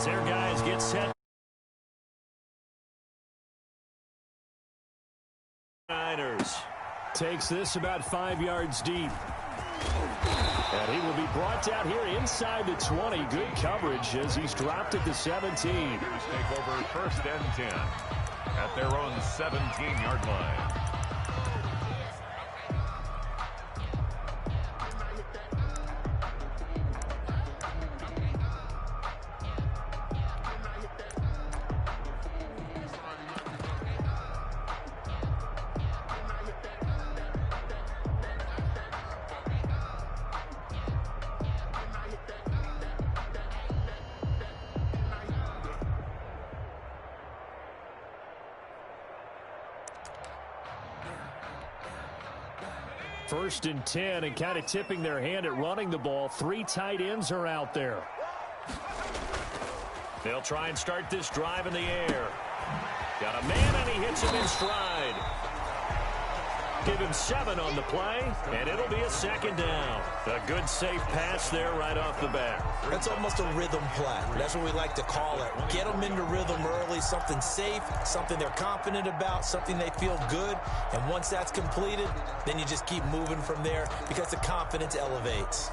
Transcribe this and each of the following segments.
as their guys get set. Niners takes this about 5 yards deep. And he will be brought down here inside the 20. Good coverage as he's dropped at the 17. Take over first and 10 at their own 17-yard line. First and 10, and kind of tipping their hand at running the ball. 3 tight ends are out there. They'll try and start this drive in the air. Got a man, and he hits him in stride. Give him 7 on the play, and it'll be a second down. A good, safe pass there right off the bat. That's almost a rhythm play. That's what we like to call it. Get them into rhythm early, something safe, something they're confident about, something they feel good. And once that's completed, then you just keep moving from there because the confidence elevates.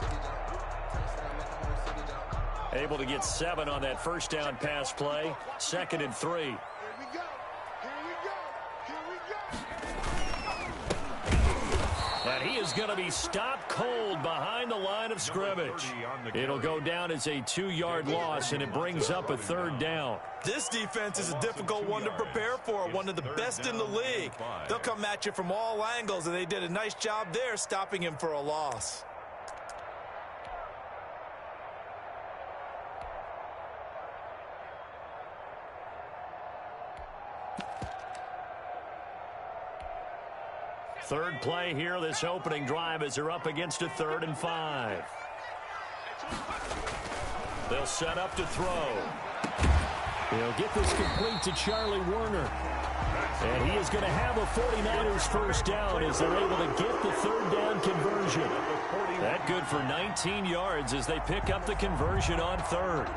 Able to get 7 on that first down pass play. 2nd and 3. And he is going to be stopped cold behind the line of scrimmage. It'll go down as a 2-yard loss, and it brings up a 3rd down. This defense is a difficult one to prepare for, one of the best in the league. They'll come at you from all angles, and they did a nice job there stopping him for a loss. Third play here, this opening drive, as they're up against a 3rd and 5. They'll set up to throw. They'll get this complete to Charlie Warner. And he is going to have a 49ers first down as they're able to get the 3rd down conversion. That good for 19 yards as they pick up the conversion on 3rd.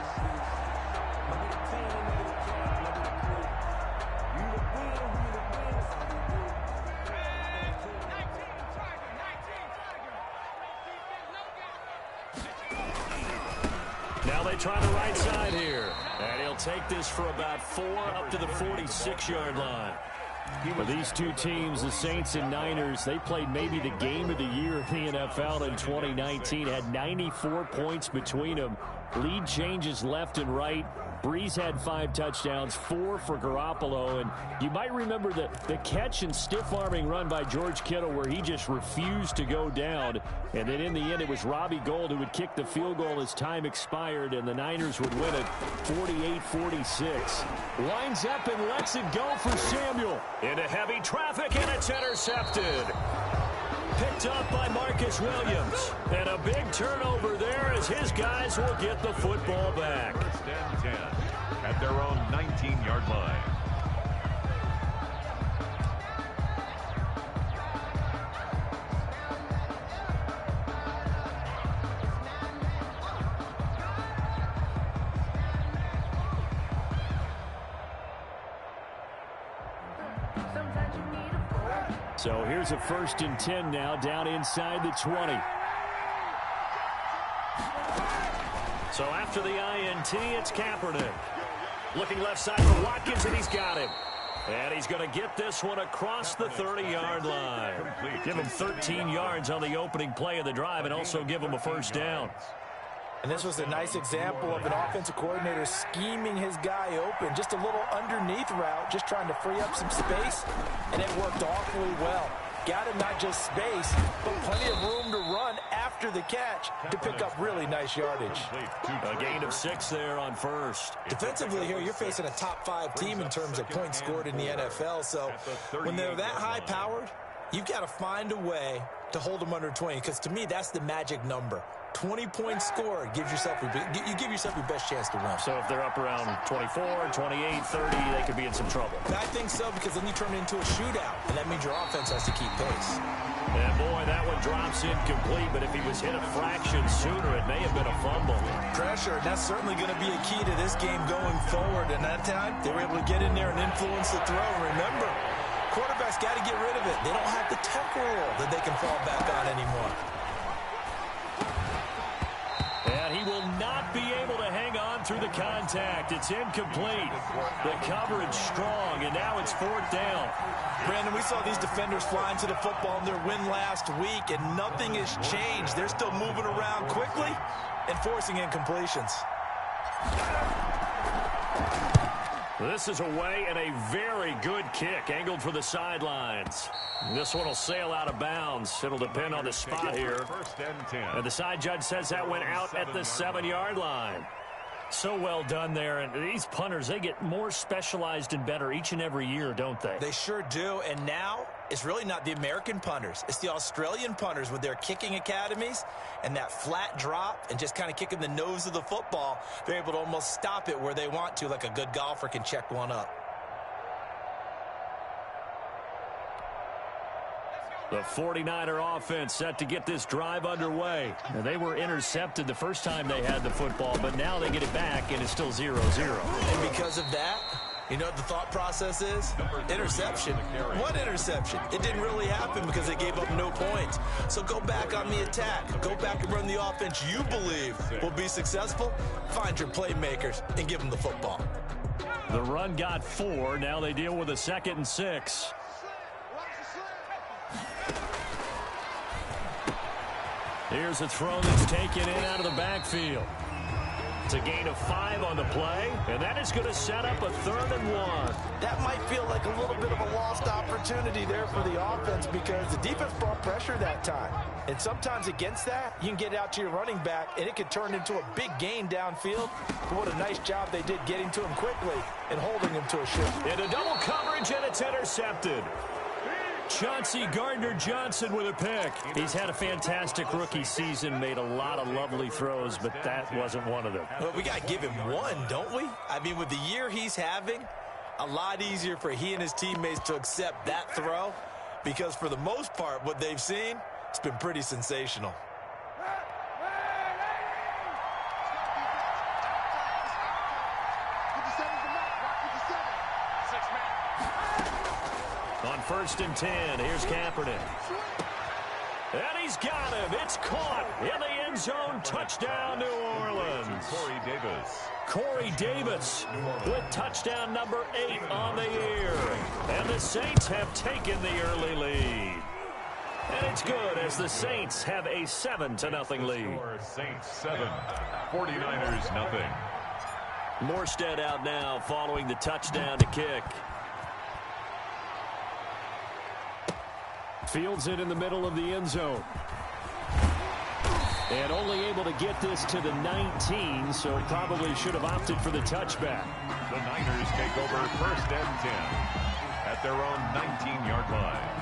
Now they try the right side here. And he'll take this for about 4 up to the 46-yard line. For these two teams, the Saints and Niners, they played maybe the game of the year in the NFL in 2019. Had 94 points between them. Lead changes left and right. Breeze had 5 touchdowns, 4 for Garoppolo. And you might remember the catch and stiff-arming run by George Kittle where he just refused to go down. And then in the end, it was Robbie Gould who would kick the field goal as time expired, and the Niners would win it 48-46. Lines up and lets it go for Samuel. Into heavy traffic, and it's intercepted. Picked up by Marcus Williams. And a big turnover there as his guys will get the football back. First and 10 at their own 19-yard line. So here's a 1st and 10 now, down inside the 20. So after the INT, it's Kaepernick. Looking left side for Watkins, and he's got him. And he's going to get this one across the 30-yard line. Give him 13 yards on the opening play of the drive and also give him a first down. And this was a nice example of an offensive coordinator scheming his guy open. Just a little underneath route, just trying to free up some space, and it worked awfully well. Got him not just space, but plenty of room to run after the catch to pick up really nice yardage. A gain of 6 there on 1st. Defensively here, you're facing a top 5 team in terms of points scored in the NFL, so when they're that high-powered, you've got to find a way to hold them under 20, because to me, that's the magic number. 20 points scored, you give yourself your best chance to win. So if they're up around 24, 28, 30, they could be in some trouble. I think so, because then you turn it into a shootout, and that means your offense has to keep pace. And boy, that one drops incomplete, but if he was hit a fraction sooner, it may have been a fumble. Pressure, and that's certainly going to be a key to this game going forward. And that time, they were able to get in there and influence the throw. Remember, quarterbacks got to get rid of it. They don't have the tuck rule that they can fall back on anymore. And he will not be able to hang on through the contact. It's incomplete. The coverage strong, and now it's 4th down. Brandon, we saw these defenders flying to the football in their win last week, and nothing has changed. They're still moving around quickly and forcing incompletions. This is away and a very good kick, angled for the sidelines. This one will sail out of bounds. It'll depend on the spot here. First and 10. And the side judge says that went out at the 7-yard line. So well done there. And these punters, they get more specialized and better each and every year, don't they? They sure do. And now it's really not the American punters. It's the Australian punters with their kicking academies and that flat drop and just kind of kicking the nose of the football. They're able to almost stop it where they want to, like a good golfer can check one up. The 49er offense set to get this drive underway. Now, they were intercepted the first time they had the football, but now they get it back, and it's still 0-0. And because of that, you know what the thought process is? Interception. What interception? It didn't really happen because they gave up no points. So go back on the attack. Go back and run the offense you believe will be successful. Find your playmakers and give them the football. The run got 4. Now they deal with a 2nd and 6. Here's a throw that's taken in out of the backfield. It's a gain of 5 on the play, and that is going to set up a 3rd and 1. That might feel like a little bit of a lost opportunity there for the offense because the defense brought pressure that time. And sometimes against that, you can get out to your running back, and it could turn into a big gain downfield. But what a nice job they did getting to him quickly and holding him to a shift. Into double coverage, and it's intercepted. Chauncey Gardner-Johnson with a pick. He's had a fantastic rookie season, made a lot of lovely throws, but that wasn't one of them. Well, we got to give him one, don't we? I mean, with the year he's having, a lot easier for he and his teammates to accept that throw because for the most part, what they've seen, it's been pretty sensational. On 1st and 10, here's Kaepernick. And he's got him. It's caught in the end zone. Touchdown, New Orleans. Corey Davis. Corey Davis with touchdown number 8 on the year. And the Saints have taken the early lead. And it's good as the Saints have a 7-0 lead. Saints 7, 49ers nothing. Morstead out now following the touchdown to kick. Fields it in the middle of the end zone. And only able to get this to the 19, so probably should have opted for the touchback. The Niners take over 1st and 10 at their own 19-yard line.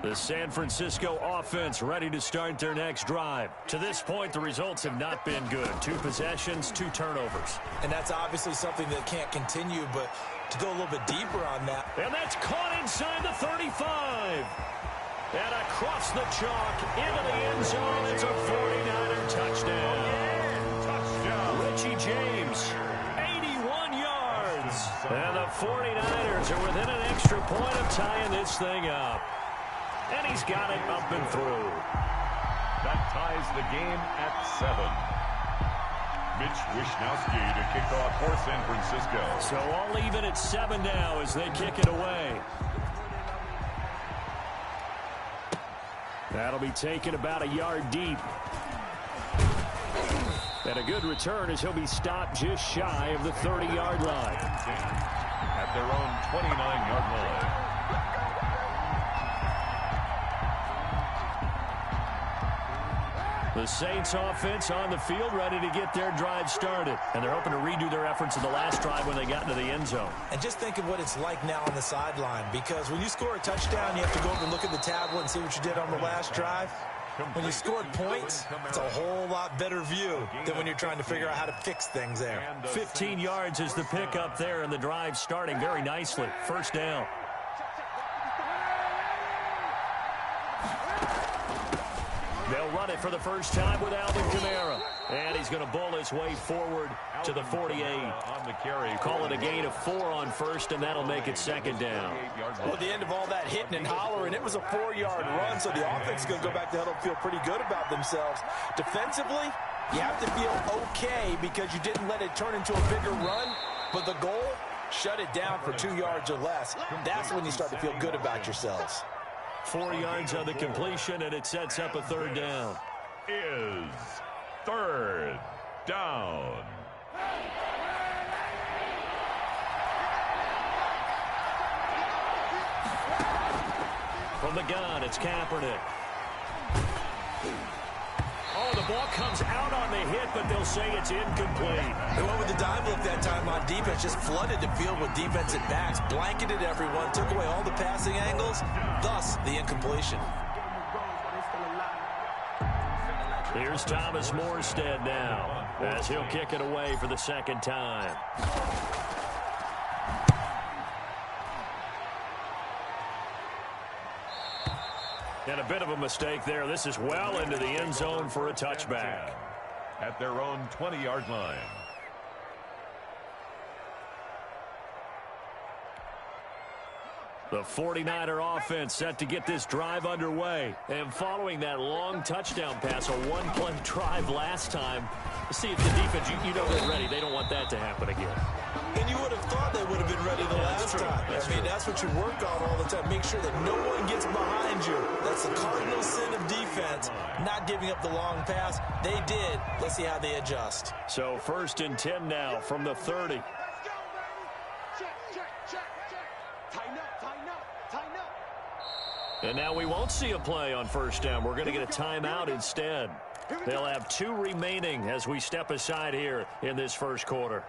The San Francisco offense ready to start their next drive. To this point, the results have not been good. 2 possessions, 2 turnovers. And that's obviously something that can't continue, but to go a little bit deeper on that. And that's caught inside the 35. And across the chalk into the end zone. It's a 49er touchdown. Touchdown. Richie James, 81 yards. And the 49ers are within an extra point of tying this thing up. And he's got it up and through. That ties the game at 7. Mitch Wishnowsky to kick off for San Francisco. So all even at 7 now as they kick it away. That'll be taken about a yard deep. And a good return as he'll be stopped just shy of the 30-yard line. At their own 29-yard line. The Saints offense on the field, ready to get their drive started. And they're hoping to redo their efforts in the last drive when they got into the end zone. And just think of what it's like now on the sideline, because when you score a touchdown, you have to go over and look at the tablet and see what you did on the last drive. When you scored points, it's a whole lot better view than when you're trying to figure out how to fix things there. 15 yards is the pickup there, and the drive starting very nicely. First down. They'll run it for the first time with Alvin Kamara. And he's going to bull his way forward to the 48. On the carry. Call it a gain of 4 on first, and that'll make it second down. Well, at the end of all that hitting and hollering, it was a 4-yard run, so the offense is going to go back to huddle and feel pretty good about themselves. Defensively, you have to feel okay because you didn't let it turn into a bigger run, but the goal, shut it down for 2 yards or less. That's when you start to feel good about yourselves. 4 yards on the completion, and it sets up a third down. Is third down. From the gun, it's Kaepernick. Oh, the ball comes out on the hit, but they'll say it's incomplete. They went with the dime look that time on defense, just flooded the field with defensive backs, blanketed everyone, took away all the passing angles, thus the incompletion. Here's Thomas Morstead now, as he'll kick it away for the second time. And a bit of a mistake there. This is well into the end zone for a touchback. At their own 20-yard line. The 49er offense set to get this drive underway. And following that long touchdown pass, a one-play drive last time, see if the defense, you know they're ready. They don't want that to happen again. And you would have thought they would have been ready the last time. That's what you work on all the time. Make sure that no one gets behind you. That's the cardinal sin of defense, not giving up the long pass. They did. Let's see how they adjust. So 1st and 10 now from the 30. And now we won't see a play on first down. We're going to get a timeout instead. They'll have 2 remaining as we step aside here in this first quarter.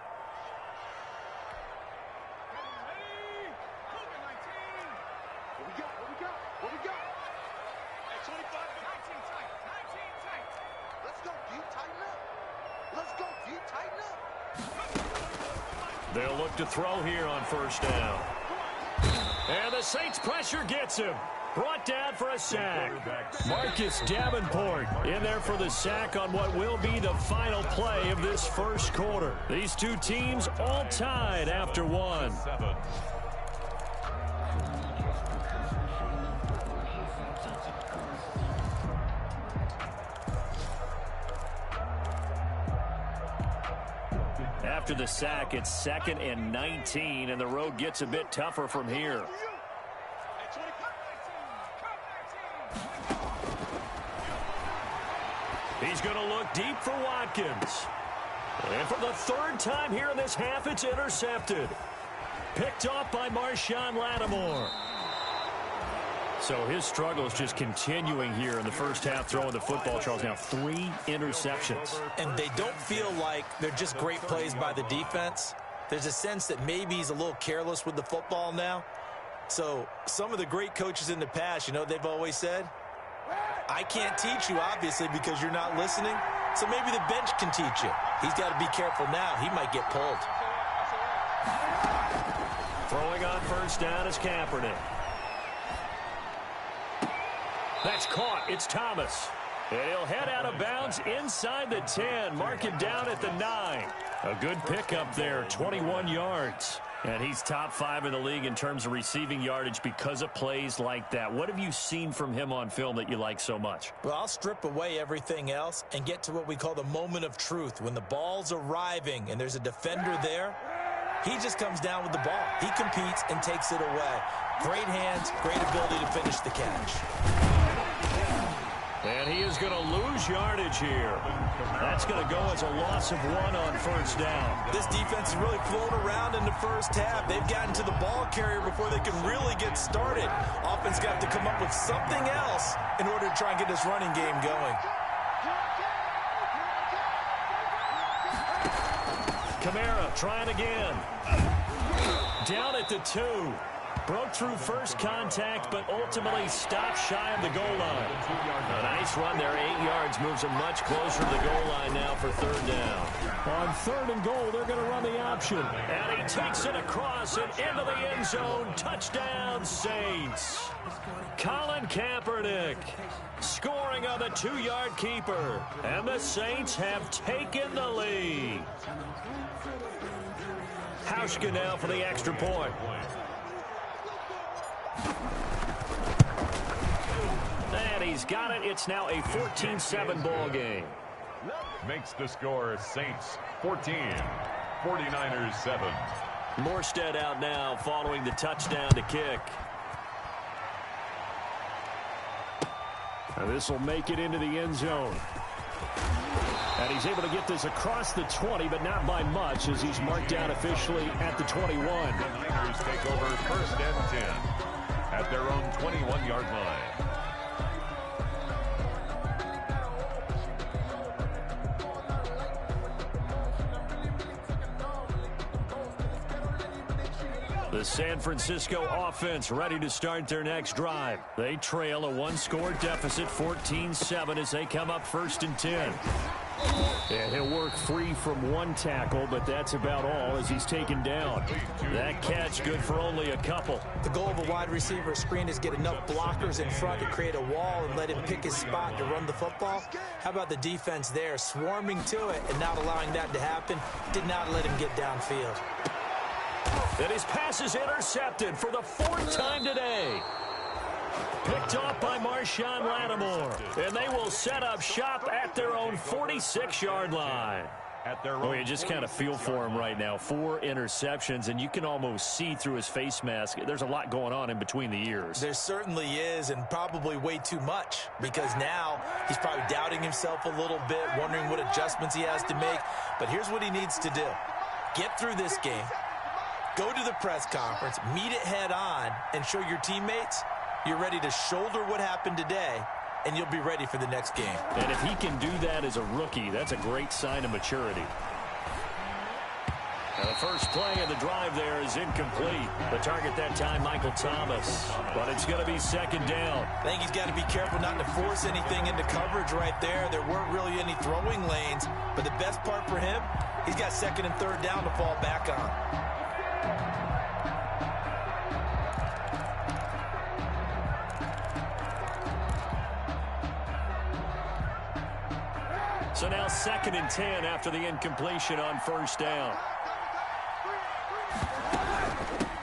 They'll look to throw here on first down. And the Saints pressure gets him. Brought down for a sack. Marcus Davenport in there for the sack on what will be the final play of this first quarter. These two teams all tied after 1. After the sack, it's 2nd and 19, and the road gets a bit tougher from here. He's going to look deep for Watkins. And for the 3rd time here in this half, it's intercepted. Picked off by Marshawn Lattimore. So his struggle is just continuing here in the first half, throwing the football, Charles. Now 3 interceptions. And they don't feel like they're just great plays by the defense. There's a sense that maybe he's a little careless with the football now. So some of the great coaches in the past, they've always said, I can't teach you, obviously, because you're not listening. So maybe the bench can teach you. He's got to be careful now. He might get pulled. Throwing on first down is Kaepernick. That's caught. It's Thomas. And he'll head out of bounds inside the 10. Mark him down at the 9. A good pickup there, 21 yards. And he's top 5 in the league in terms of receiving yardage because of plays like that. What have you seen from him on film that you like so much? Well, I'll strip away everything else and get to what we call the moment of truth. When the ball's arriving and there's a defender there, he just comes down with the ball. He competes and takes it away. Great hands, great ability to finish the catch. And he is going to lose yardage here. That's going to go as a loss of 1 on first down. This defense is really flown around in the first half. They've gotten to the ball carrier before they can really get started. Offense got to come up with something else in order to try and get this running game going. Kamara trying again. Down at the 2. Broke through first contact, but ultimately stopped shy of the goal line. A nice run there, 8 yards, moves him much closer to the goal line now for third down. On 3rd and goal, they're going to run the option. And he takes it across and into the end zone. Touchdown, Saints. Colin Kaepernick scoring on the 2-yard keeper. And the Saints have taken the lead. Hauschka now for the extra point. And he's got it. It's now a 14-7 ball game. Makes the score Saints 14, 49ers 7. Morstead out now following the touchdown to kick. And this will make it into the end zone. And he's able to get this across the 20, but not by much, as he's marked down officially at the 21. The Niners take over 1st and 10 at their own 21-yard line. The San Francisco offense ready to start their next drive. They trail a 1-score deficit, 14-7, as they come up 1st and 10. And he'll work free from 1 tackle, but that's about all as he's taken down. That catch good for only a couple. The goal of a wide receiver screen is get enough blockers in front to create a wall and let him pick his spot to run the football. How about the defense there, swarming to it and not allowing that to happen? Did not let him get downfield. And his pass is intercepted for the 4th time today. Picked off by Marshawn Lattimore. And they will set up shop at their own 46-yard line. You just kind of feel for him right now. 4 interceptions, and you can almost see through his face mask. There's a lot going on in between the ears. There certainly is, and probably way too much, because now he's probably doubting himself a little bit, wondering what adjustments he has to make. But here's what he needs to do. Get through this game. Go to the press conference, meet it head on, and show your teammates you're ready to shoulder what happened today, and you'll be ready for the next game. And if he can do that as a rookie, that's a great sign of maturity. Now the first play of the drive there is incomplete. The target that time, Michael Thomas. But it's going to be 2nd down. I think he's got to be careful not to force anything into coverage right there. There weren't really any throwing lanes. But the best part for him, he's got 2nd and 3rd down to fall back on. So now 2nd and 10 after the incompletion on 1st down.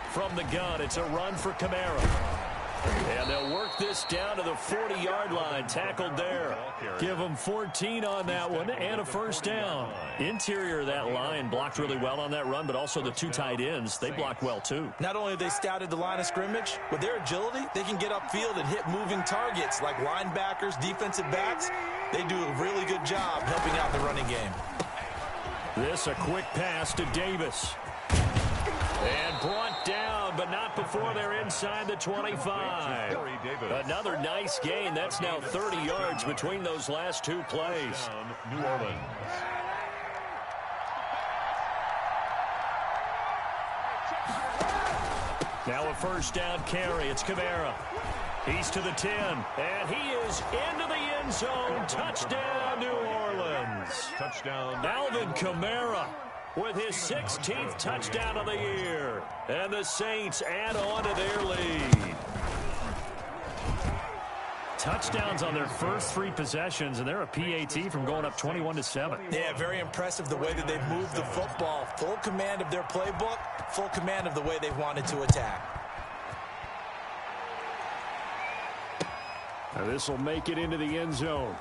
From the gun, it's a run for Kamara. And they'll work this down to the 40-yard line. Tackled there. Give them 14 on that one and a 1st down. Interior of that line blocked really well on that run, but also the 2 tight ends, they blocked well too. Not only have they scouted the line of scrimmage, with their agility, they can get upfield and hit moving targets like linebackers, defensive backs. They do a really good job helping out the running game. This a quick pass to Davis. And brought down, but not before they're inside the 25. Another nice gain. That's now 30 yards between those last 2 plays. New Orleans. Now a 1st down carry. It's Kamara. He's to the 10, and he is into the end zone. Touchdown, New Orleans. Touchdown. Alvin Kamara with his 16th touchdown of the year. And the Saints add on to their lead. Touchdowns on their first 3 possessions, and they're a PAT from going up 21-7. Yeah, very impressive the way that they've moved the football. Full command of their playbook, full command of the way they've wanted to attack. Now this will make it into the end zone.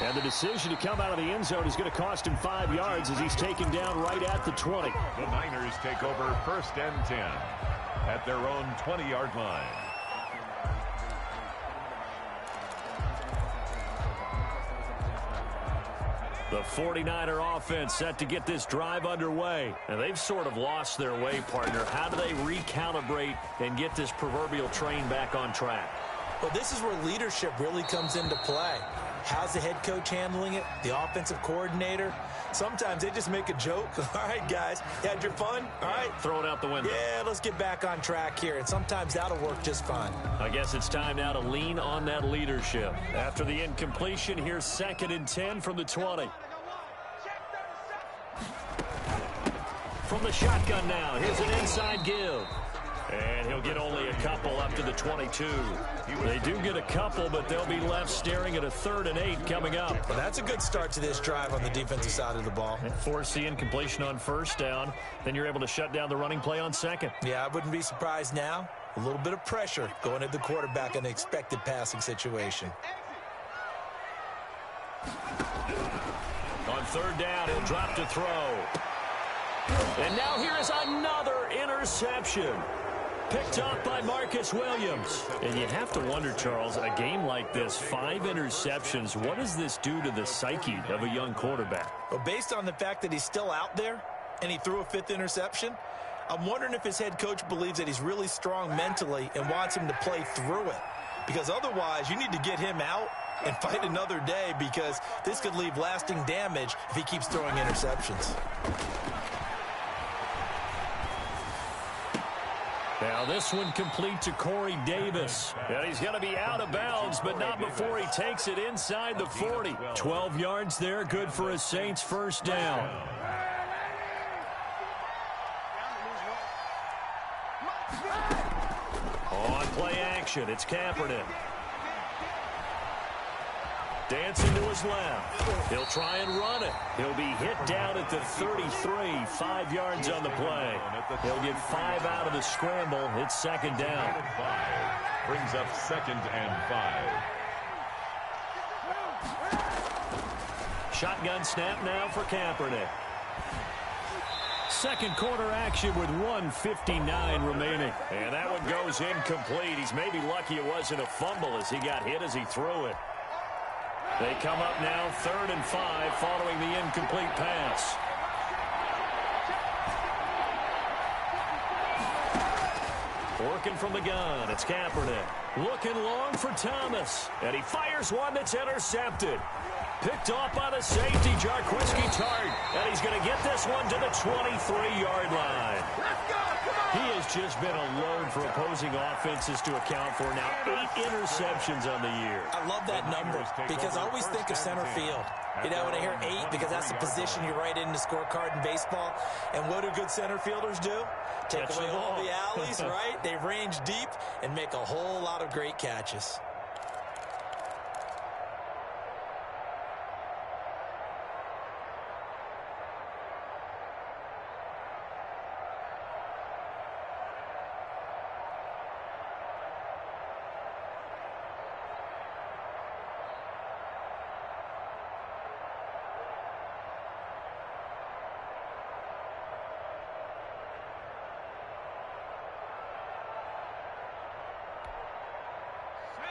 And the decision to come out of the end zone is going to cost him 5 yards as he's taken down right at the 20. The Niners take over 1st and 10 at their own 20-yard line. The 49er offense set to get this drive underway. And they've sort of lost their way, partner. How do they recalibrate and get this proverbial train back on track? Well, this is where leadership really comes into play. How's the head coach handling it? The offensive coordinator? Sometimes they just make a joke. All right, guys, you had your fun? All right. Throw it out the window. Yeah, let's get back on track here. And sometimes that'll work just fine. I guess it's time now to lean on that leadership. After the incompletion, here's 2nd and 10 from the 20. From the shotgun now, here's an inside give. And he'll get only a couple up to the 22. They do get a couple, but they'll be left staring at a 3rd and 8 coming up. Well, that's a good start to this drive on the defensive side of the ball. And force the incompletion on 1st down. Then you're able to shut down the running play on 2nd. Yeah, I wouldn't be surprised now. A little bit of pressure going at the quarterback in the expected passing situation. On 3rd down, he'll drop to throw. And now here is another interception. Picked up by Marcus Williams. And you have to wonder, Charles, a game like this, 5 interceptions, what does this do to the psyche of a young quarterback? Well, based on the fact that he's still out there and he threw a 5th interception, I'm wondering if his head coach believes that he's really strong mentally and wants him to play through it. Because otherwise, you need to get him out and fight another day, because this could leave lasting damage if he keeps throwing interceptions. Now this one complete to Corey Davis. And he's going to be out of bounds, but not before he takes it inside the 40. 12 yards there, good for a Saints 1st down. On play action, it's Kaepernick. Dancing to his left. He'll try and run it. He'll be hit down at the 33, 5 yards on the play. He'll get 5 out of the scramble. It's 2nd down. Brings up 2nd and 5. Shotgun snap now for Kaepernick. 2nd quarter action with 1:59 remaining. And that one goes incomplete. He's maybe lucky it wasn't a fumble as he got hit as he threw it. They come up now 3rd and 5 following the incomplete pass. Working from the gun, it's Kaepernick. Looking long for Thomas. And he fires one that's intercepted. Picked off by the safety, Jarquiski Tart. And he's going to get this one to the 23-yard line. He has just been a load for opposing offenses to account for. Now 8 interceptions on the year. I love that number because I always think of center field. You know, when I hear 8, because that's the position you write in the scorecard in baseball. And what do good center fielders do? Take away all the alleys, right? They range deep and make a whole lot of great catches.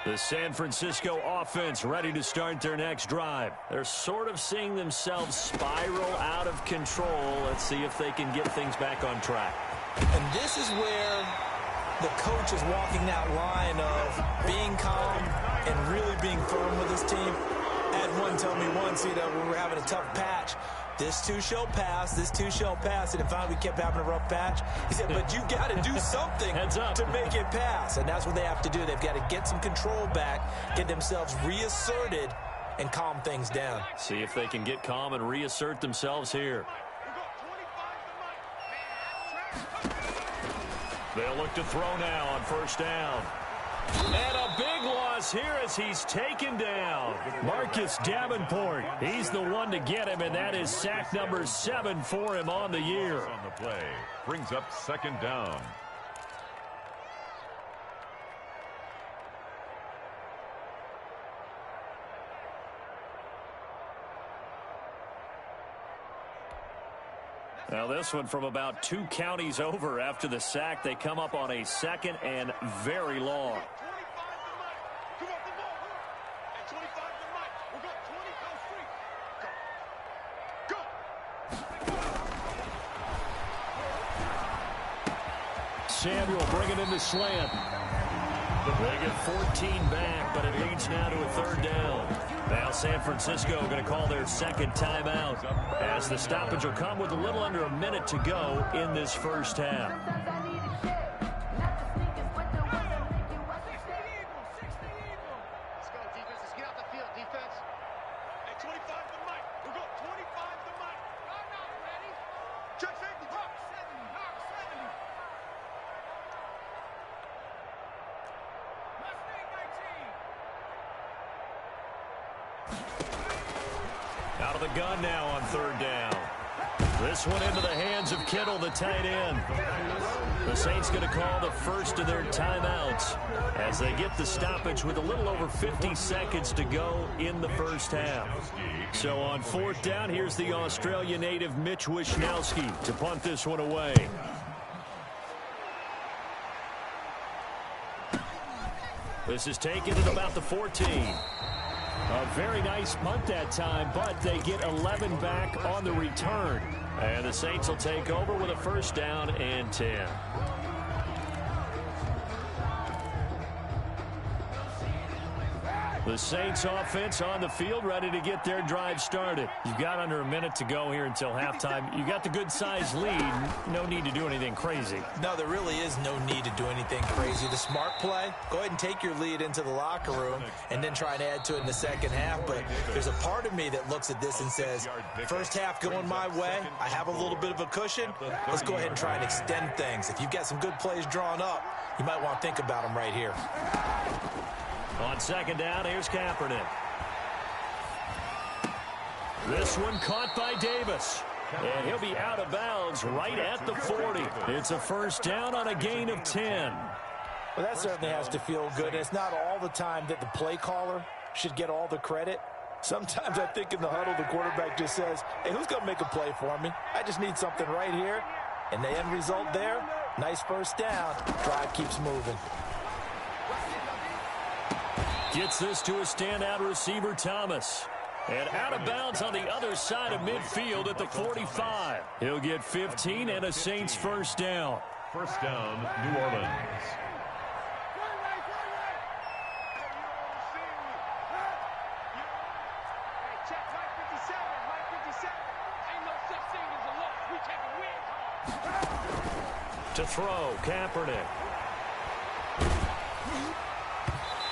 The San Francisco offense ready to start their next drive. They're sort of seeing themselves spiral out of control. Let's see if they can get things back on track. And this is where the coach is walking that line of being calm and really being firm with his team. I had one tell me once, you know, we were having a tough patch. This too shall pass, this too shall pass. And finally we kept having a rough patch. He said, but you got to do something to make it pass. And that's what they have to do. They've got to get some control back, get themselves reasserted, and calm things down. See if they can get calm and reassert themselves here. They'll look to throw now on 1st down. And a big loss here as he's taken down. Marcus Davenport, he's the one to get him, and that is sack number 7 for him on the year. On the play, brings up 2nd down. Now this one from about 2 counties over after the sack. They come up on a 2nd and very long. Samuel bringing in the slant. They get 14 back, but it leads now to a 3rd down. Now San Francisco going to call their second timeout as the stoppage will come with a little under a minute to go in this first half. Out of the gun now on third down. This one into the hands of Kittle, the tight end. The Saints going to call the first of their timeouts as they get the stoppage with a little over 50 seconds to go in the first half. So on fourth down, here's the Australia native Mitch Wishnowsky to punt this one away. This is taken at about the 14. A very nice punt that time, but they get 11 back on the return. And the Saints will take over with a first down and 10. The Saints offense on the field ready to get their drive started. You've got under a minute to go here until halftime. You got the good size lead. No need to do anything crazy. No, there really is no need to do anything crazy. The smart play, go ahead and take your lead into the locker room and then try and add to it in the second half. But there's a part of me that looks at this and says, first half going my way, I have a little bit of a cushion. Let's go ahead and try and extend things. If you've got some good plays drawn up, you might want to think about them right here. On second down, here's Kaepernick. This one caught by Davis. And he'll be out of bounds right at the 40. It's a first down on a gain of 10. Well, that certainly has to feel good. It's not all the time that the play caller should get all the credit. Sometimes I think in the huddle, the quarterback just says, hey, who's going to make a play for me? I just need something right here. And the end result there, nice first down. Drive keeps moving. Gets this to a standout receiver, Thomas. And out of bounds on the other side of midfield at the 45. He'll get 15 and a Saints first down. First down, New Orleans. To throw, Kaepernick.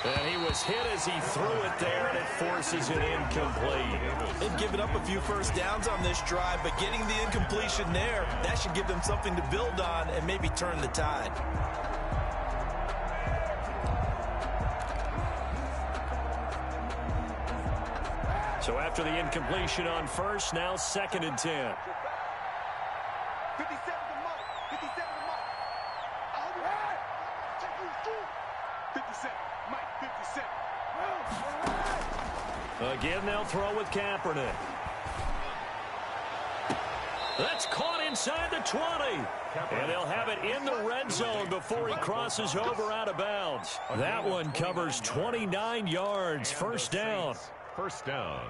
And he was hit as he threw it there, and it forces it incomplete. They've given up a few first downs on this drive, but getting the incompletion there, that should give them something to build on and maybe turn the tide. So after the incompletion on first, now second and 10. 57 to Mike. 57 to Mike. 57. Mike, 57. Again, they'll throw with Kaepernick. That's caught inside the 20. And they'll have it in the red zone before he crosses over out of bounds. That one covers 29 yards. First down. First down.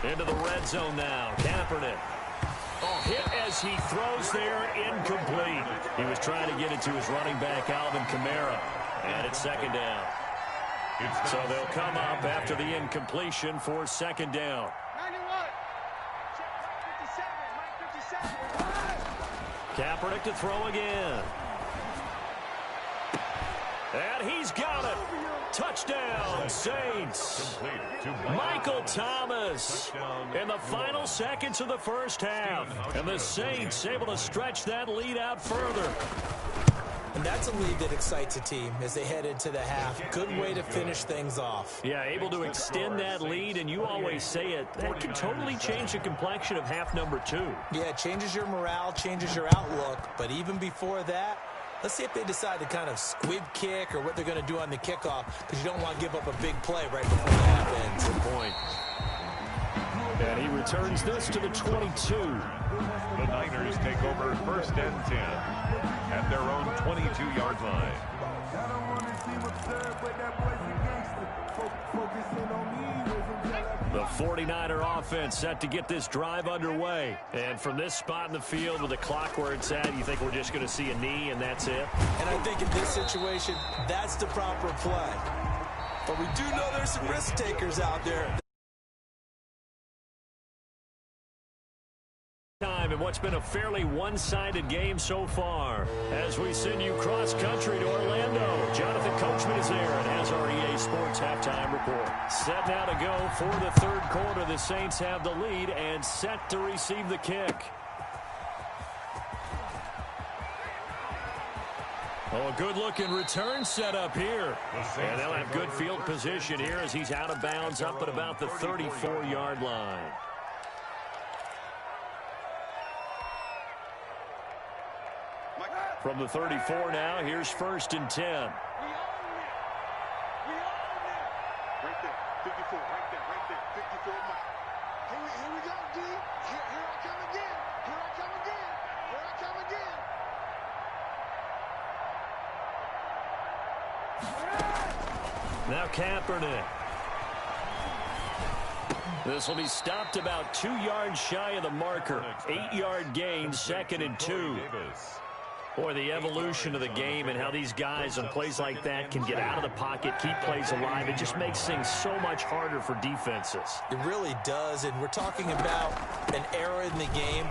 Into the red zone now. Kaepernick. Oh, hit as he throws there, incomplete. He was trying to get it to his running back, Alvin Kamara. And it's second down. So they'll come up after the incompletion for second down. 91. 57. Mike, 57. Kaepernick to throw again. And he's got it. Touchdown, Saints. Michael Thomas in the final seconds of the first half. And the Saints able to stretch that lead out further. And that's a lead that excites a team as they head into the half. Good way to finish things off. Yeah, able to extend that lead, and you always say it, that can totally change the complexion of half number 2. Yeah, it changes your morale, changes your outlook. But even before that, let's see if they decide to kind of squib kick or what they're going to do on the kickoff, because you don't want to give up a big play right before the half ends. Good point. And he returns this to the 22. The Niners take over first and 10 at their own 22-yard line. I don't want to seem absurd, but that boy's a gangster. Focusing on me wasn't The 49er offense set to get this drive underway. And from this spot in the field with the clock where it's at, you think we're just going to see a knee and that's it? And I think in this situation, that's the proper play. But we do know there's some risk takers out there. Time in what's been a fairly one-sided game so far. As we send you cross-country to Orlando, Jonathan Coachman is there and has our EA Sports halftime report. Set now to go for the third quarter. The Saints have the lead and set to receive the kick. Oh, a good-looking return set up here. And they'll have good field position here as he's out of bounds up at about the 34-yard line. From the 34 now, here's 1st and 10. We own it. Right there, 54, right there, 54, Mike. Here we go, D. Here I come again. Here I come again. Here I come again. Now Kaepernick. This will be stopped about 2 yards shy of the marker. 8-yard gain, 2nd and 2. Boy, the evolution of the game and how these guys on plays like that can get out of the pocket, keep plays alive, it just makes things so much harder for defenses. It really does, and we're talking about an era in the game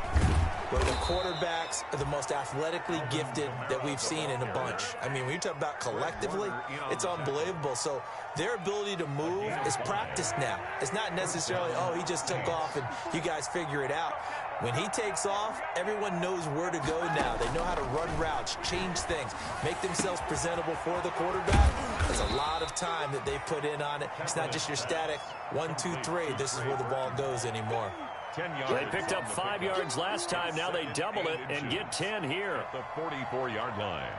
where the quarterbacks are the most athletically gifted that we've seen in a bunch. I mean, when you talk about collectively, it's unbelievable. So their ability to move is practiced now. It's not necessarily, oh, he just took off and you guys figure it out. When he takes off, everyone knows where to go now. They know how to run routes, change things, make themselves presentable for the quarterback. There's a lot of time that they put in on it. It's not just your static 1, 2, 3. This is where the ball goes anymore. They picked up 5 yards last time. Now they double it and get 10 here. The 44-yard line.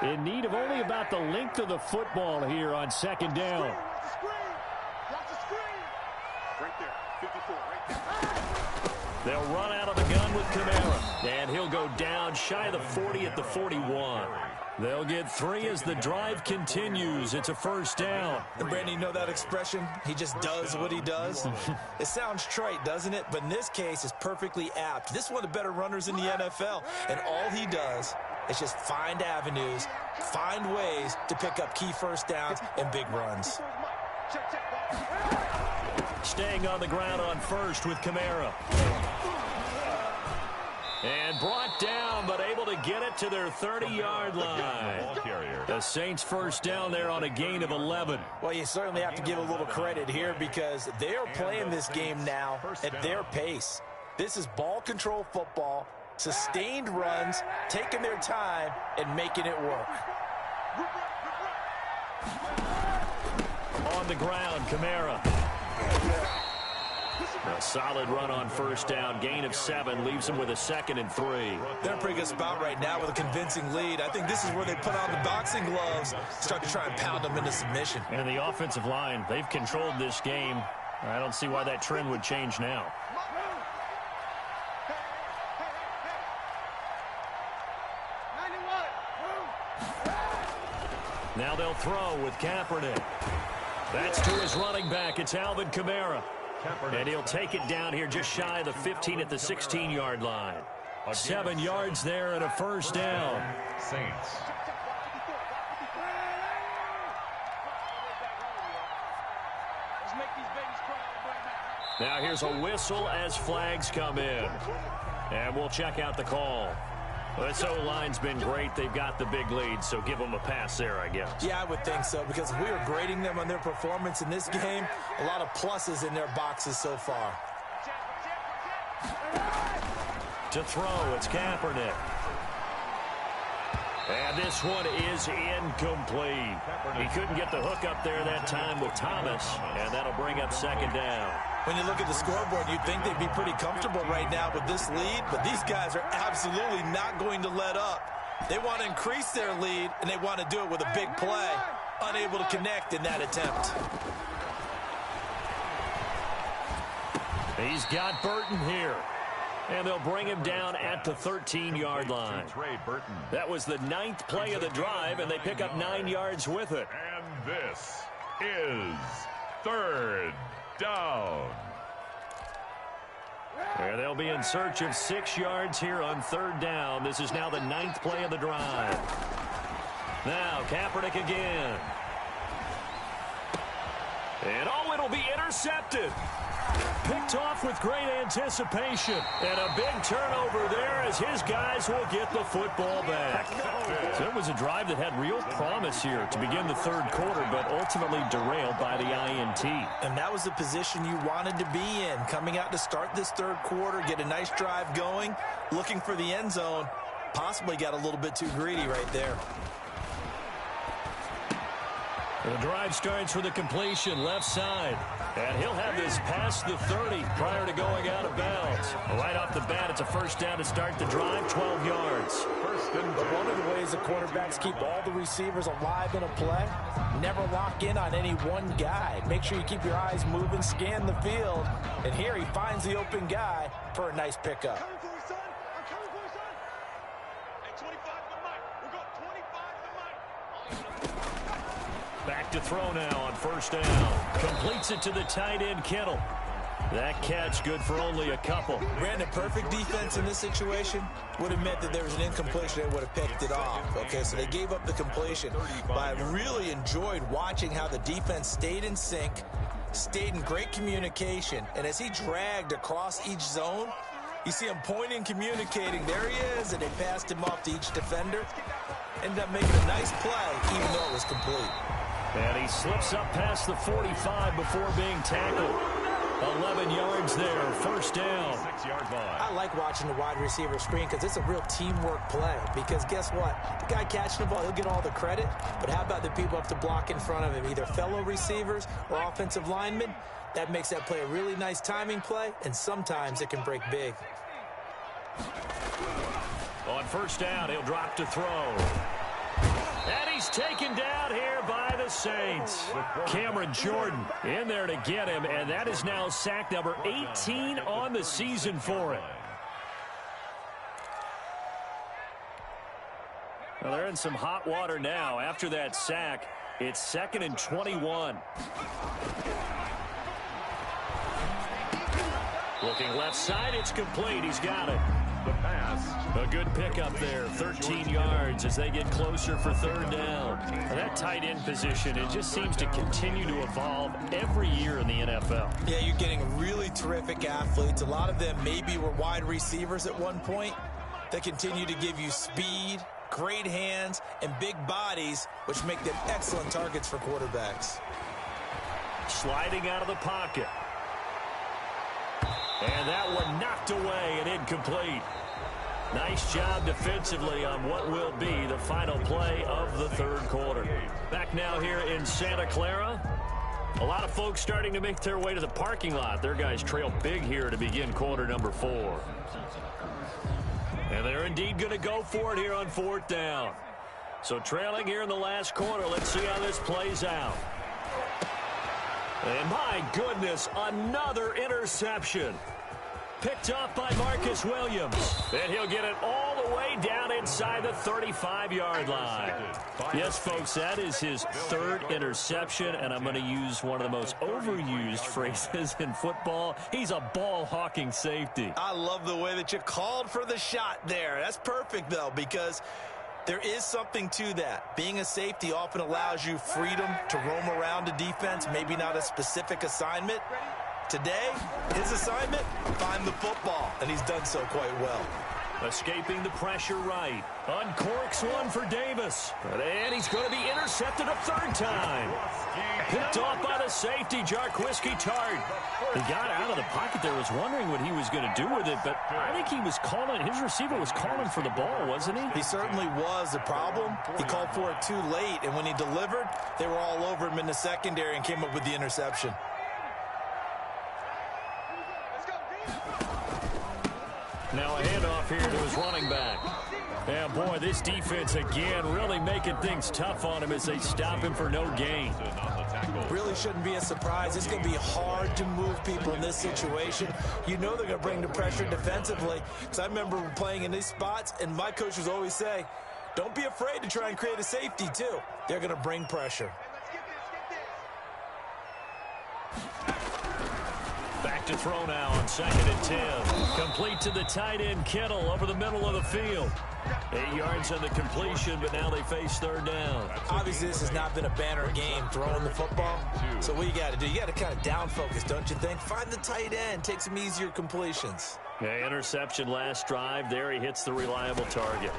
In need of only about the length of the football here on 2nd down. Watch the screen. Right there, 54, right there. They'll run out of the gun with Kamara. And he'll go down shy of the 40 at the 41. They'll get 3 as the drive continues. It's a 1st down. And Brandon, you know that expression? He just does what he does. It sounds trite, doesn't it? But in this case, it's perfectly apt. This is one of the better runners in the NFL. And all he does is just find avenues, find ways to pick up key 1st downs and big runs. Staying on the ground on 1st with Kamara. And brought down, but able to get it to their 30-yard line. The Saints 1st down there on a gain of 11. Well, you certainly have to give a little credit here because they're playing this game now at their pace. This is ball control football, sustained runs, taking their time, and making it work. On the ground, Kamara. A solid run on 1st down. Gain of 7 leaves them with a 2nd and 3. They're in a pretty good spot right now with a convincing lead. I think this is where they put on the boxing gloves, start to try and pound them into submission. And the offensive line, they've controlled this game. I don't see why that trend would change now. Now they'll throw with Kaepernick. That's to his running back. It's Alvin Kamara. And he'll take it down here just shy of the 15 at the 16-yard line. 7 yards there and a 1st down. Saints. Now here's a whistle as flags come in. And we'll check out the call. Well, this O-line's been great. They've got the big lead, so give them a pass there, I guess. Yeah, I would think so, because if we were grading them on their performance in this game, a lot of pluses in their boxes so far. To throw, it's Kaepernick. And this one is incomplete. He couldn't get the hook up there that time with Thomas, and that'll bring up 2nd down. When you look at the scoreboard, you'd think they'd be pretty comfortable right now with this lead, but these guys are absolutely not going to let up. They want to increase their lead, and they want to do it with a big play. Unable to connect in that attempt. He's got Burton here. And they'll bring him down at the 13-yard line. That was the 9th play of the drive, and they pick up 9 yards with it. And this is 3rd down. And they'll be in search of 6 yards here on 3rd down. This is now the 9th play of the drive. Now Kaepernick again. And it'll be intercepted. Picked off with great anticipation. And a big turnover there as his guys will get the football back. So it was a drive that had real promise here to begin the 3rd quarter, but ultimately derailed by the INT. And that was the position you wanted to be in. Coming out to start this 3rd quarter, get a nice drive going, looking for the end zone. Possibly got a little bit too greedy right there. The drive starts with a completion left side. And he'll have this past the 30 prior to going out of bounds. Right off the bat, it's a 1st down to start the drive, 12 yards. But one of the ways the quarterbacks keep all the receivers alive in a play, never lock in on any one guy. Make sure you keep your eyes moving, scan the field. And here he finds the open guy for a nice pickup. Coming for you, son. I'm coming for you, son. Hey, 25 to Mike. We're going 25 to Mike. Back to throw now on 1st down. Completes it to the tight end, Kittle. That catch good for only a couple. Brandon, perfect defense in this situation would have meant that there was an incompletion. They would have picked it off. Okay, so they gave up the completion. But I really enjoyed watching how the defense stayed in sync, stayed in great communication. And as he dragged across each zone, you see him pointing, communicating. There he is, and they passed him off to each defender. Ended up making a nice play, even though it was complete. And he slips up past the 45 before being tackled. 11 yards there, 1st down. 6-yard line. I like watching the wide receiver screen because it's a real teamwork play. Because guess what? The guy catching the ball, he'll get all the credit. But how about the people up to block in front of him, either fellow receivers or offensive linemen? That makes that play a really nice timing play, and sometimes it can break big. On 1st down, he'll drop to throw. And he's taken down here by the Saints. Cameron Jordan in there to get him, and that is now sack number 18 on the season for him. Well, they're in some hot water now. After that sack, it's 2nd and 21. Looking left side, it's complete. He's got it. The pass. A good pickup there, 13 yards as they get closer for 3rd down. And that tight end position, it just seems to continue to evolve every year in the NFL. Yeah, you're getting really terrific athletes. A lot of them maybe were wide receivers at one point. They continue to give you speed, great hands, and big bodies, which make them excellent targets for quarterbacks. Sliding out of the pocket. And that one knocked away and incomplete. Nice job defensively on what will be the final play of the 3rd quarter. Back now here in Santa Clara. A lot of folks starting to make their way to the parking lot. Their guys trail big here to begin quarter number 4. And they're indeed going to go for it here on 4th down. So trailing here in the last quarter. Let's see how this plays out. And my goodness, another interception. Picked off by Marcus Williams. And he'll get it all the way down inside the 35-yard line. Yes, folks, that is his 3rd interception, and I'm going to use one of the most overused phrases in football. He's a ball-hawking safety. I love the way that you called for the shot there. That's perfect, though, because there is something to that. Being a safety often allows you freedom to roam around a defense, maybe not a specific assignment. Today, his assignment, find the football, and he's done so quite well. Escaping the pressure right. Uncorks one for Davis. And he's going to be intercepted a 3rd time. Picked off by the safety, Jarquiski Tart. He got out of the pocket there, was wondering what he was going to do with it, but I think he was calling, his receiver was calling for the ball, wasn't he? He certainly was. The problem, he called for it too late, and when he delivered, they were all over him in the secondary and came up with the interception. Now a handoff here to his running back. Yeah, boy, this defense again really making things tough on him as they stop him for no gain. tackle. Really shouldn't be a surprise. It's going to be hard to move people in this situation. You know they're going to bring the pressure defensively. Because I remember playing in these spots, and my coaches always say, don't be afraid to try and create a safety, too. They're going to bring pressure. Back to throw now on 2nd and 10. Complete to the tight end, Kittle, over the middle of the field. 8 yards on the completion, but now they face 3rd down. Obviously, this has not been a banner game throwing the football. So what you got to do, you got to kind of down focus, don't you think? Find the tight end, take some easier completions. Yeah, interception last drive. There he hits the reliable target.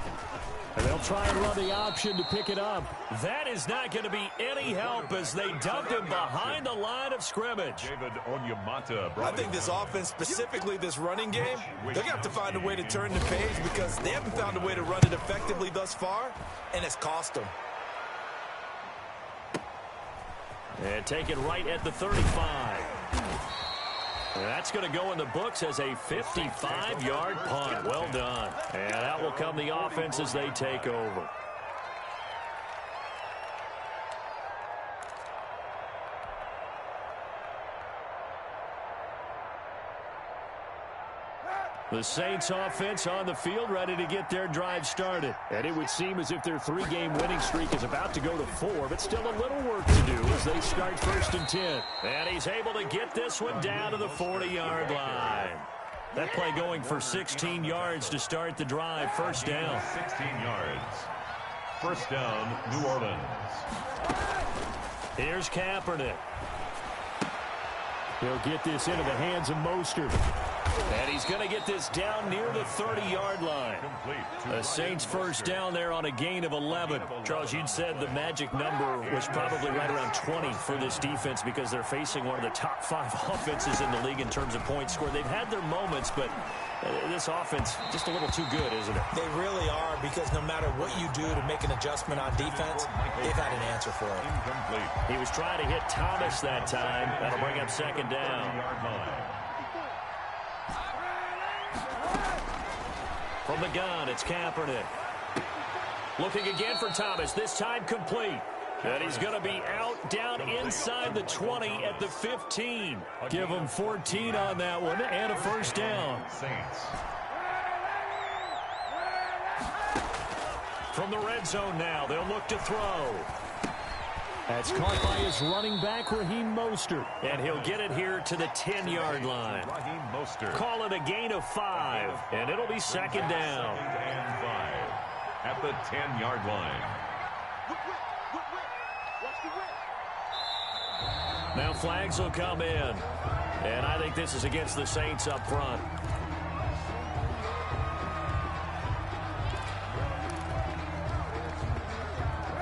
And they'll try and run the option to pick it up. That is not going to be any help as they dumped him behind the line of scrimmage. David Onyemata. I think this offense, specifically this running game, they're going to have to find a way to turn the page because they haven't found a way to run it effectively thus far, and it's cost them. And take it right at the 35. That's going to go in the books as a 55-yard punt. Well done. And that will come the offense as they take over. The Saints offense on the field, ready to get their drive started. And it would seem as if their 3-game winning streak is about to go to 4, but still a little work to do as they start 1st and 10. And he's able to get this one down to the 40-yard line. That play going for 16 yards to start the drive. 1st down. 16 yards. 1st down, New Orleans. Here's Kaepernick. He'll get this into the hands of Mostert. And he's going to get this down near the 30-yard line. The Saints 1st down there on a gain of 11. Charles, you'd said the magic number was probably right around 20 for this defense because they're facing one of the top 5 offenses in the league in terms of points scored. They've had their moments, but this offense just a little too good, isn't it? They really are because no matter what you do to make an adjustment on defense, they've had an answer for it. Incomplete. He was trying to hit Thomas that time. That'll bring up 2nd down. From the gun, it's Kaepernick. Looking again for Thomas, this time complete. And he's going to be out down inside the 20 at the 15. Give him 14 on that one and a 1st down. Saints. From the red zone now, they'll look to throw. That's caught by his running back, Raheem Mostert. And he'll get it here to the 10-yard line. Raheem Mostert. Call it a gain of 5, and it'll be 2nd down. 2nd and 5 at the 10-yard line. Now flags will come in. And I think this is against the Saints up front.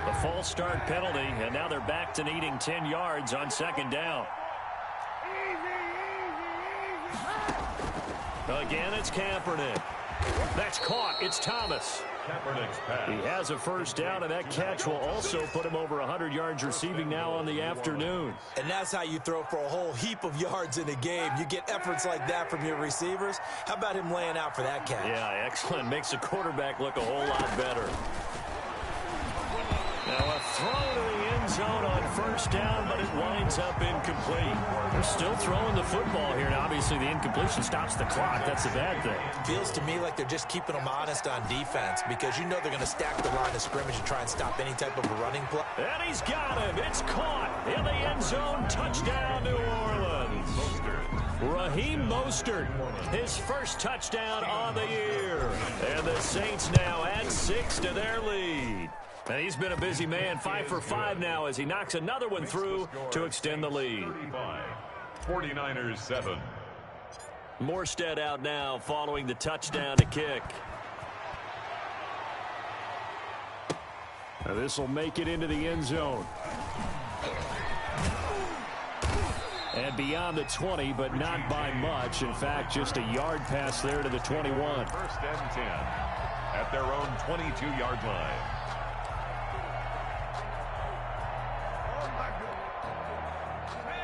A false start penalty, and now they're back to needing 10 yards on 2nd down. Again, it's Kaepernick. That's caught. It's Thomas. Kaepernick's pass. He has a 1st down, and that catch will also put him over 100 yards receiving now on the afternoon. And that's how you throw for a whole heap of yards in a game. You get efforts like that from your receivers. How about him laying out for that catch? Yeah, excellent. Makes the quarterback look a whole lot better. Now a throw to the end zone on 1st down, but it winds up incomplete. They're still throwing the football here, and obviously the incompletion stops the clock. That's a bad thing. Feels to me like they're just keeping them honest on defense because you know they're going to stack the line of scrimmage and try and stop any type of a running play. And he's got him. It's caught in the end zone. Touchdown, New Orleans. Raheem Mostert, his 1st touchdown on the year. And the Saints now add 6 to their lead. And he's been a busy man, 5 for 5 now as he knocks another one through to extend the lead. 49ers 7. Morstead out now following the touchdown to kick. Now this will make it into the end zone. And beyond the 20, but not by much. In fact, just a yard pass there to the 21. 1st and 10 at their own 22-yard line.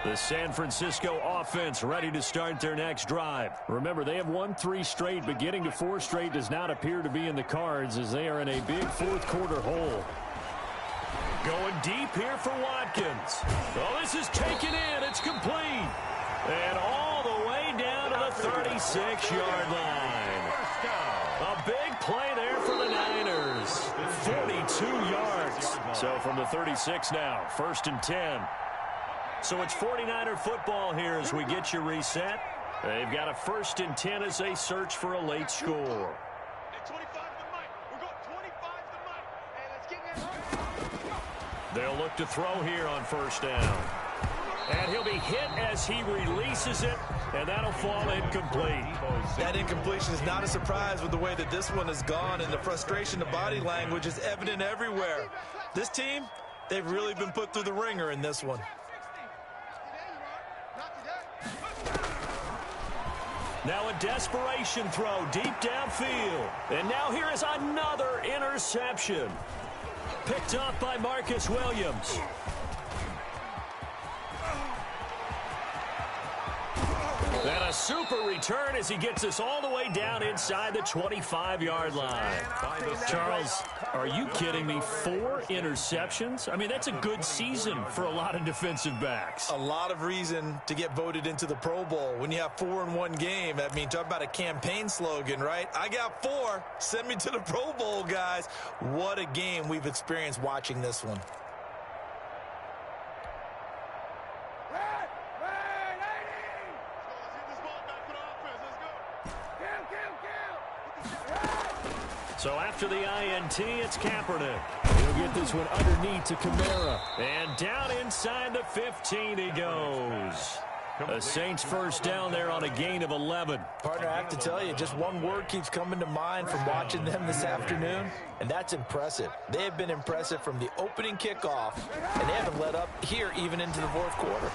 The San Francisco offense ready to start their next drive. Remember, they have won 3 straight, but getting to 4 straight does not appear to be in the cards as they are in a big 4th quarter hole. Going deep here for Watkins. Oh, this is taken in. It's complete. And all the way down to the 36-yard line. A big play there for the Niners. 42 yards. So from the 36 now, 1st and 10. So it's 49er football here as we get you reset. They've got a 1st and 10 as they search for a late score. They'll look to throw here on 1st down. And he'll be hit as he releases it, and that'll fall incomplete. That incompletion is not a surprise with the way that this one has gone, and the frustration, the body language is evident everywhere. This team, they've really been put through the ringer in this one. Now a desperation throw deep downfield. And now here is another interception. Picked off by Marcus Williams. And a super return as he gets us all the way down inside the 25-yard line. Charles, are you kidding me? 4 interceptions? I mean, that's a good season for a lot of defensive backs. A lot of reason to get voted into the Pro Bowl. When you have 4 in one game, I mean, talk about a campaign slogan, right? I got 4. Send me to the Pro Bowl, guys. What a game we've experienced watching this one. So after the INT, it's Kaepernick. He'll get this one underneath to Kamara. And down inside the 15 he goes. The Saints 1st down there on a gain of 11. Partner, I have to tell you, just one word keeps coming to mind from watching them this afternoon, and that's impressive. They have been impressive from the opening kickoff, and they haven't let up here even into the 4th quarter.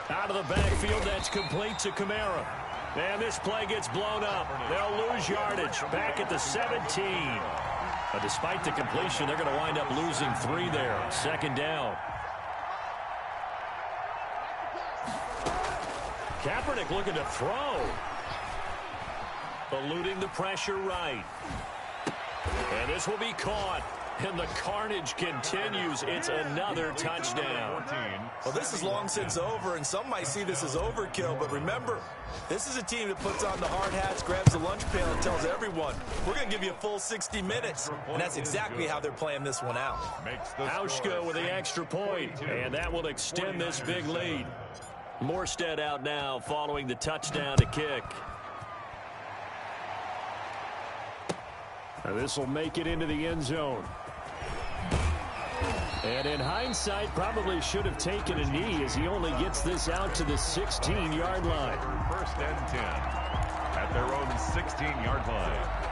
Out of the backfield, that's complete to Kamara. And this play gets blown up. They'll lose yardage back at the 17. Despite the completion, they're going to wind up losing 3 there. 2nd down. Kaepernick looking to throw. Eluding the pressure right. And this will be caught. And the carnage continues. It's another touchdown. Well, this is long since over, and some might see this as overkill. But remember, this is a team that puts on the hard hats, grabs the lunch pail, and tells everyone, we're going to give you a full 60 minutes. And that's exactly how they're playing this one out. Hauschka with the extra point, and that will extend this big lead. Morstead out now following the touchdown to kick. Now this will make it into the end zone. And in hindsight, probably should have taken a knee as he only gets this out to the 16-yard line. 1st and 10 at their own 16-yard line.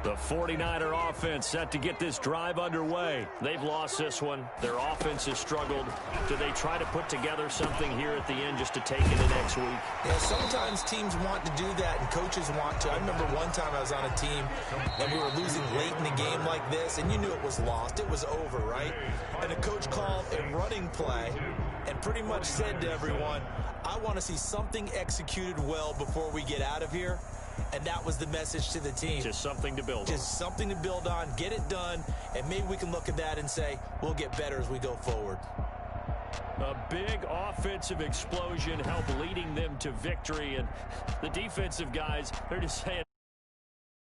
The 49er offense set to get this drive underway. They've lost this one. Their offense has struggled. Do they try to put together something here at the end just to take into next week? Yeah, sometimes teams want to do that and coaches want to. I remember one time I was on a team and we were losing late in the game like this, and you knew it was lost. It was over, right? And the coach called a running play and pretty much said to everyone, I want to see something executed well before we get out of here. And that was the message to the team. Just something to build on. Just something to build on, get it done, and maybe we can look at that and say, we'll get better as we go forward. A big offensive explosion helped leading them to victory, and the defensive guys, they're just saying,